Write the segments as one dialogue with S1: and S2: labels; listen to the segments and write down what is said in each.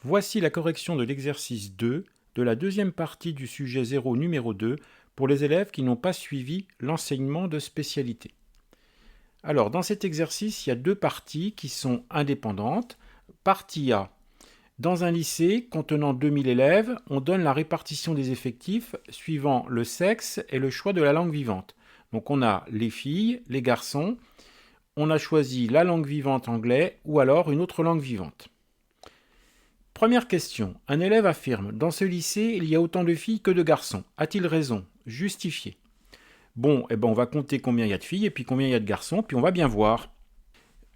S1: Voici la correction de l'exercice 2 de la deuxième partie du sujet 0 numéro 2 pour les élèves qui n'ont pas suivi l'enseignement de spécialité. Alors, dans cet exercice, il y a deux parties qui sont indépendantes. Partie A. Dans un lycée contenant 2000 élèves, on donne la répartition des effectifs suivant le sexe et le choix de la langue vivante. Donc on a les filles, les garçons, on a choisi la langue vivante anglais ou alors une autre langue vivante. Première question. Un élève affirme « Dans ce lycée, il y a autant de filles que de garçons. A-t-il raison ? Justifié. » Bon, on va compter combien il y a de filles et puis combien il y a de garçons, puis on va bien voir.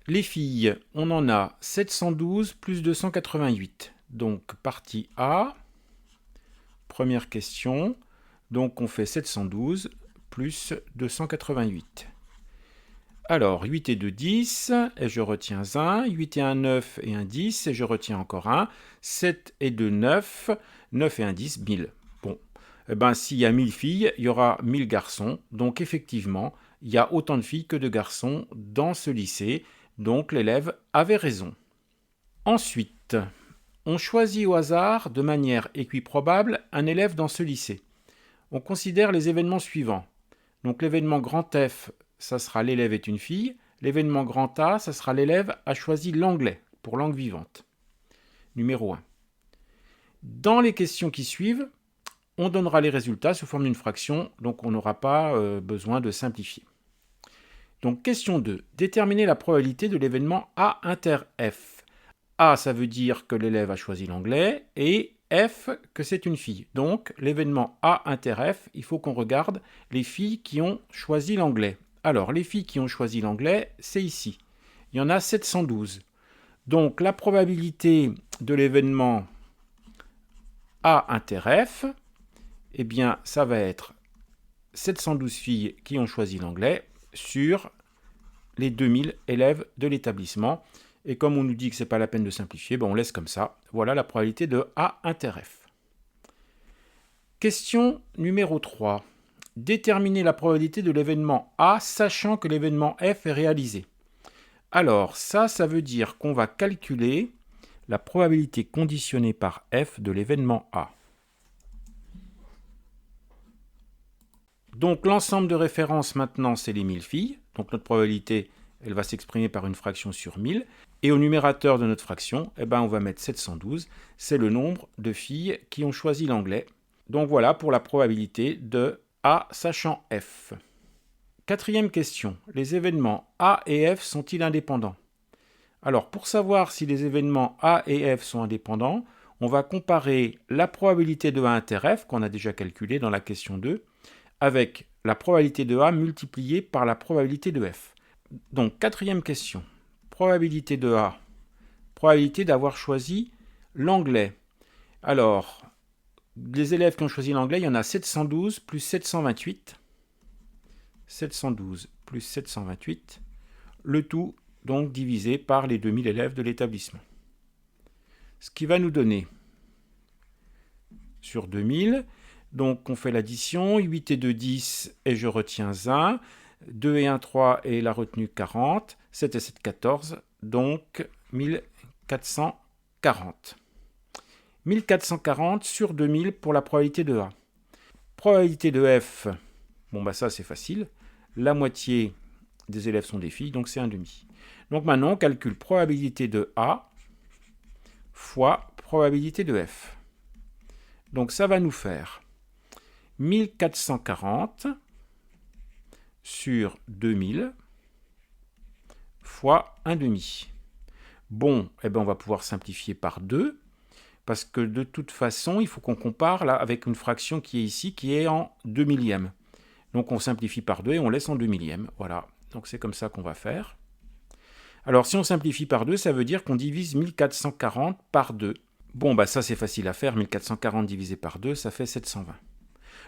S1: Les filles, on en a 712 plus 288. Donc, partie A, première question. Donc, on fait 712 plus 288. Alors, 8 et 2, 10, et je retiens 1. 8 et 1, 9 et 1, 10, et je retiens encore 1. 7 et 2, 9. 9 et 1, 10, 1000. Bon, s'il y a 1000 filles, il y aura 1000 garçons. Donc, effectivement, il y a autant de filles que de garçons dans ce lycée. Donc, l'élève avait raison. Ensuite, on choisit au hasard, de manière équiprobable, un élève dans ce lycée. On considère les événements suivants. Donc, l'événement grand F, ça sera l'élève est une fille. L'événement grand A, ça sera l'élève a choisi l'anglais pour langue vivante. Numéro 1. Dans les questions qui suivent, on donnera les résultats sous forme d'une fraction, donc on n'aura pas besoin de simplifier. Donc question 2. Déterminer la probabilité de l'événement A inter F. A, ça veut dire que l'élève a choisi l'anglais, et F, que c'est une fille. Donc l'événement A inter F, il faut qu'on regarde les filles qui ont choisi l'anglais. Alors, les filles qui ont choisi l'anglais, c'est ici. Il y en a 712. Donc, la probabilité de l'événement A inter F, eh bien, ça va être 712 filles qui ont choisi l'anglais sur les 2000 élèves de l'établissement. Et comme on nous dit que ce n'est pas la peine de simplifier, on laisse comme ça. Voilà la probabilité de A inter F. Question numéro 3. Déterminer la probabilité de l'événement A, sachant que l'événement F est réalisé. Alors, ça veut dire qu'on va calculer la probabilité conditionnée par F de l'événement A. Donc, l'ensemble de références maintenant, c'est les 1000 filles. Donc, notre probabilité, elle va s'exprimer par une fraction sur 1000. Et au numérateur de notre fraction, on va mettre 712. C'est le nombre de filles qui ont choisi l'anglais. Donc, voilà pour la probabilité de A sachant F. Quatrième question. Les événements A et F sont-ils indépendants ? Alors, pour savoir si les événements A et F sont indépendants, on va comparer la probabilité de A inter F, qu'on a déjà calculée dans la question 2, avec la probabilité de A multipliée par la probabilité de F. Donc, quatrième question. Probabilité de A. Probabilité d'avoir choisi l'anglais. Alors, les élèves qui ont choisi l'anglais, il y en a 712 plus 728. 712 plus 728. Le tout, donc, divisé par les 2000 élèves de l'établissement. Ce qui va nous donner, sur 2000, donc on fait l'addition, 8 et 2, 10, et je retiens 1. 2 et 1, 3, et la retenue 40. 7 et 7, 14, donc 1440. 1440 sur 2000 pour la probabilité de A. Probabilité de F, ça c'est facile. La moitié des élèves sont des filles, donc c'est 1,5. Donc maintenant, on calcule probabilité de A fois probabilité de F. Donc ça va nous faire 1440 sur 2000 fois 1,5. Bon, on va pouvoir simplifier par 2, parce que de toute façon, il faut qu'on compare là avec une fraction qui est ici, qui est en 2 millièmes. Donc on simplifie par 2 et on laisse en 2 millièmes. Voilà, donc c'est comme ça qu'on va faire. Alors si on simplifie par 2, ça veut dire qu'on divise 1440 par 2. Bon, ça c'est facile à faire, 1440 divisé par 2, ça fait 720.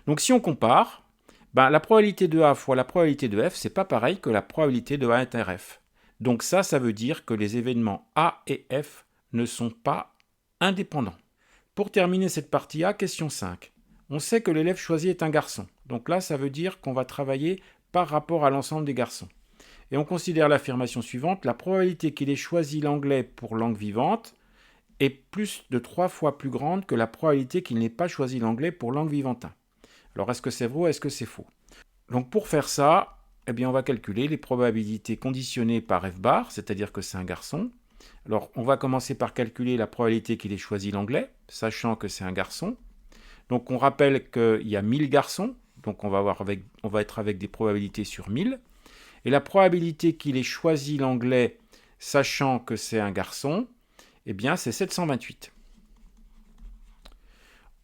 S1: Donc si on compare, la probabilité de A fois la probabilité de F, c'est pas pareil que la probabilité de A inter F. Donc ça veut dire que les événements A et F ne sont pas indépendants. Pour terminer cette partie A, question 5. On sait que l'élève choisi est un garçon. Donc là, ça veut dire qu'on va travailler par rapport à l'ensemble des garçons. Et on considère l'affirmation suivante, la probabilité qu'il ait choisi l'anglais pour langue vivante est plus de 3 fois plus grande que la probabilité qu'il n'ait pas choisi l'anglais pour langue vivante 1. Alors, est-ce que c'est vrai ou est-ce que c'est faux? Donc, pour faire ça, eh bien, on va calculer les probabilités conditionnées par f bar, c'est-à-dire que c'est un garçon. Alors, on va commencer par calculer la probabilité qu'il ait choisi l'anglais, sachant que c'est un garçon. Donc, on rappelle qu'il y a 1000 garçons, donc on va être avec des probabilités sur 1000. Et la probabilité qu'il ait choisi l'anglais, sachant que c'est un garçon, eh bien, c'est 728.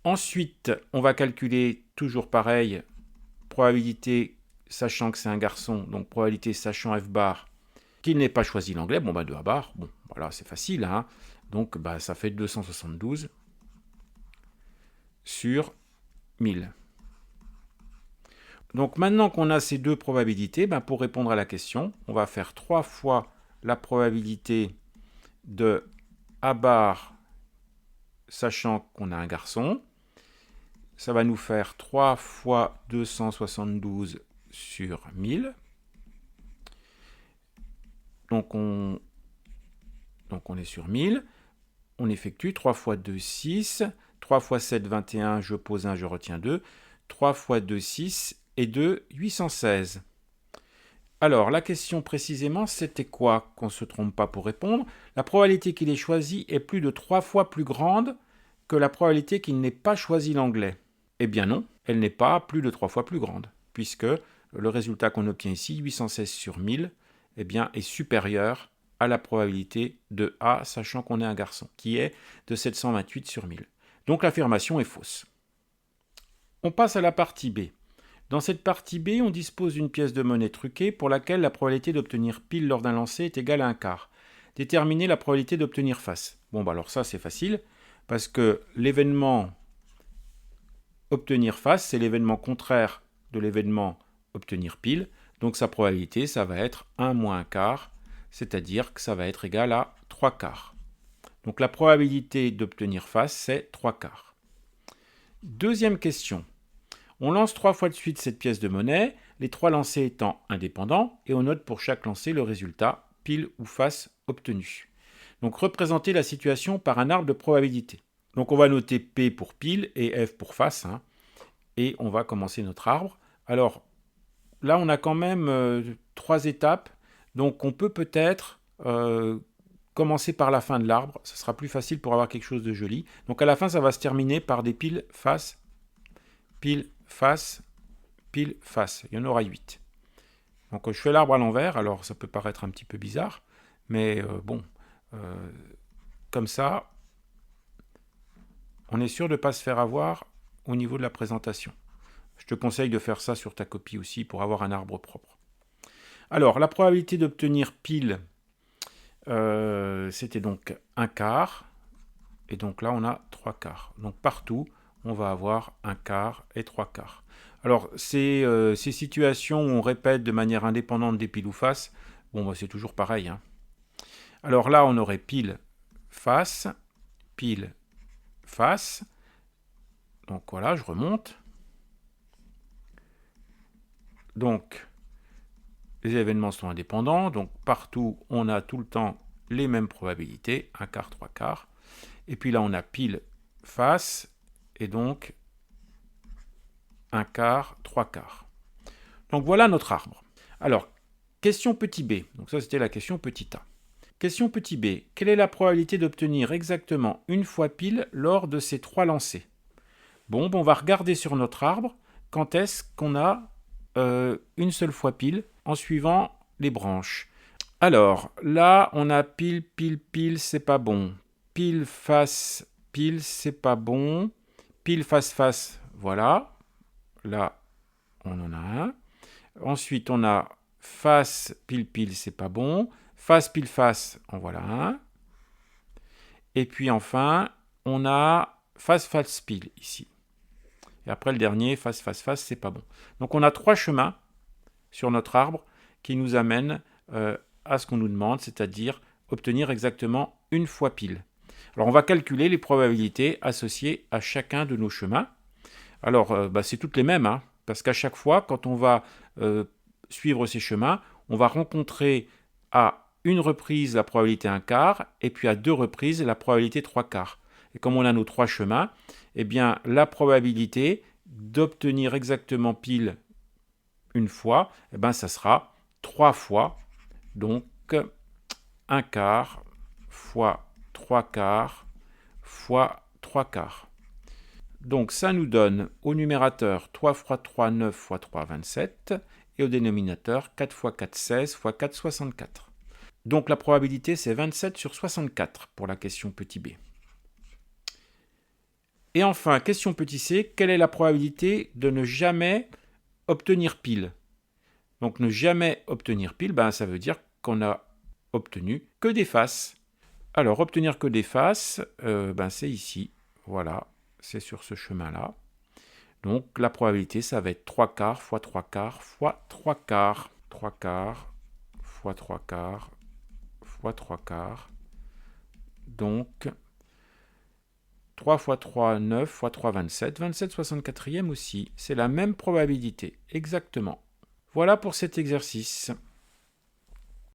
S1: Ensuite, on va calculer, toujours pareil, probabilité sachant que c'est un garçon, donc probabilité sachant f bar, qu'il n'ait pas choisi l'anglais, bon, 2 à bar, bon, voilà, c'est facile, hein. Donc, ça fait 272 sur 1000. Donc, maintenant qu'on a ces deux probabilités, pour répondre à la question, on va faire 3 fois la probabilité de A bar, sachant qu'on a un garçon. Ça va nous faire 3 fois 272 sur 1000. Donc on est sur 1000. On effectue 3 fois 2, 6. 3 fois 7, 21. Je pose 1, je retiens 2. 3 fois 2, 6. Et 2, 816. Alors, la question précisément, c'était quoi? Qu'on ne se trompe pas pour répondre. La probabilité qu'il ait choisi est plus de 3 fois plus grande que la probabilité qu'il n'ait pas choisi l'anglais. Eh bien non, elle n'est pas plus de 3 fois plus grande, puisque le résultat qu'on obtient ici, 816 sur 1000, eh bien, est supérieur à la probabilité de A, sachant qu'on est un garçon, qui est de 728 sur 1000. Donc l'affirmation est fausse. On passe à la partie B. Dans cette partie B, on dispose d'une pièce de monnaie truquée pour laquelle la probabilité d'obtenir pile lors d'un lancer est égale à un quart. Déterminer la probabilité d'obtenir face. Bon, alors ça, c'est facile, parce que l'événement obtenir face, c'est l'événement contraire de l'événement obtenir pile. Donc sa probabilité, ça va être 1 moins un quart, c'est-à-dire que ça va être égal à 3 quarts. Donc la probabilité d'obtenir face, c'est 3 quarts. Deuxième question. On lance 3 fois de suite cette pièce de monnaie, les 3 lancers étant indépendants, et on note pour chaque lancer le résultat, pile ou face obtenu. Donc représenter la situation par un arbre de probabilité. Donc on va noter P pour pile et F pour face, et on va commencer notre arbre. Alors là, on a quand même 3 étapes, donc on peut peut-être commencer par la fin de l'arbre, ça sera plus facile pour avoir quelque chose de joli. Donc à la fin, ça va se terminer par des piles, face, pile, face, pile, face. Il y en aura 8. Donc je fais l'arbre à l'envers, alors ça peut paraître un petit peu bizarre, mais comme ça, on est sûr de ne pas se faire avoir au niveau de la présentation. Je te conseille de faire ça sur ta copie aussi pour avoir un arbre propre. Alors, la probabilité d'obtenir pile, c'était donc un quart. Et donc là, on a 3 quarts. Donc partout, on va avoir un quart et 3 quarts. Alors, ces situations où on répète de manière indépendante des piles ou face, bon, c'est toujours pareil. Alors là, on aurait pile, face, pile, face. Donc voilà, je remonte. Donc, les événements sont indépendants. Donc partout, on a tout le temps les mêmes probabilités, un quart, 3 quarts. Et puis là, on a pile, face, et donc un quart, 3 quarts. Donc voilà notre arbre. Alors, question petit b. Donc ça, c'était la question petit a. Question petit b. Quelle est la probabilité d'obtenir exactement une fois pile lors de ces 3 lancers? Bon, on va regarder sur notre arbre quand est-ce qu'on a une seule fois pile en suivant les branches. Alors, là, on a pile, pile, pile, c'est pas bon. Pile, face, pile, c'est pas bon. Pile, face, face, voilà. Là, on en a un. Ensuite, on a face, pile, pile, c'est pas bon. Face, pile, face, en voilà un. Et puis enfin, on a face, face, pile ici. Et après le dernier, face, face, face, c'est pas bon. Donc on a 3 chemins sur notre arbre qui nous amènent à ce qu'on nous demande, c'est-à-dire obtenir exactement une fois pile. Alors on va calculer les probabilités associées à chacun de nos chemins. Alors c'est toutes les mêmes, parce qu'à chaque fois, quand on va suivre ces chemins, on va rencontrer à une reprise, la probabilité 1/4, et puis à 2 reprises, la probabilité 3/4. Et comme on a nos 3 chemins, eh bien, la probabilité d'obtenir exactement pile une fois, eh bien, ça sera 3 fois, donc 1/4 fois 3/4 fois 3/4. Donc ça nous donne au numérateur 3 fois 3, 9 fois 3, 27, et au dénominateur 4 fois 4, 16 fois 4, 64. Donc la probabilité c'est 27 sur 64 pour la question petit b. Et enfin, question petit c, quelle est la probabilité de ne jamais obtenir pile? Donc ne jamais obtenir pile, ça veut dire qu'on a obtenu que des faces. Alors obtenir que des faces, c'est ici, voilà, c'est sur ce chemin-là. Donc la probabilité, ça va être 3/4 fois 3/4 fois 3/4. 3/4 fois 3/4 fois 3/4. Donc 3 fois 3, 9 fois 3, 27. 27 64e aussi. C'est la même probabilité, exactement. Voilà pour cet exercice.